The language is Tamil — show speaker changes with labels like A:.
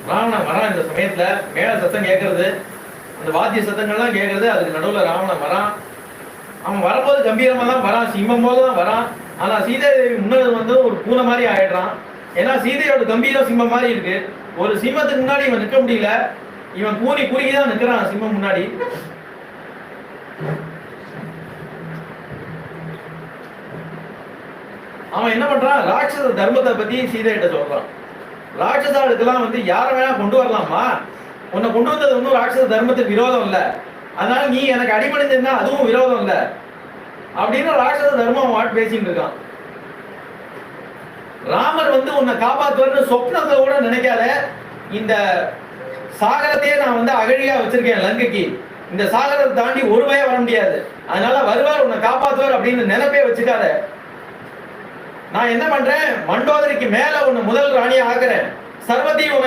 A: ராவணன் வரான். இந்த சமயத்துல மேல சத்தம் கேட்கறது, அந்த வாத்திய சத்தங்கள்லாம் கேட்கறது. அதுக்கு நடுவுல ராவணன் வரான். அவன் வரும்போது கம்பீரமா தான் வரான், சிம்மம் போல தான் வரான். ஆனா சீதாதேவி முன்னாடி வந்து ஒரு பூனை மாதிரி ஆயிடுறான். ஏன்னா சீதையோட கம்பீரம் சிம்மம் மாதிரி இருக்கு. ஒரு சிம்மத்துக்கு முன்னாடி இவன் நிற்க முடியல. இவன் கூனி குறுகிதான் நிற்கிறான் சிம்மம் முன்னாடி. அவன் என்ன பண்றான், ராட்சச தர்மத்தை பத்தி சீதையிட்ட சொல்றான். ராட்சசாளுக்கெல்லாம் வந்து யாரை வேணா கொண்டு வரலாமா, உன்னை கொண்டு வந்தது ஒன்றும் ராட்சச தர்மத்துக்கு விரோதம் இல்லை, அதனால நீ எனக்கு அடிமணிந்திருந்தா அதுவும் விரோதம் இல்லை அப்படின்னு ராட்சச தர்மம் வாட் பேசிட்டு இருக்கான். ராமர் வந்து உன்னை காப்பாற்றுவார்னு சொப்னத்தை கூட நினைக்காத. இந்த சாகரத்தையே நான் வந்து அகழியா வச்சிருக்கேன் லங்கைக்கு. இந்த சாகரத்தை தாண்டி ஒரு வய வர முடியாது, அதனால வருவார் உன்னை காப்பாற்றுவார் அப்படின்னு நினைப்பே வச்சுக்காத. நான் என்ன பண்றேன், மண்டோதரிக்கு மேல உன்னை முதல் ராணியா ஆக்குறேன். சர்வத்தையும் உனக்கு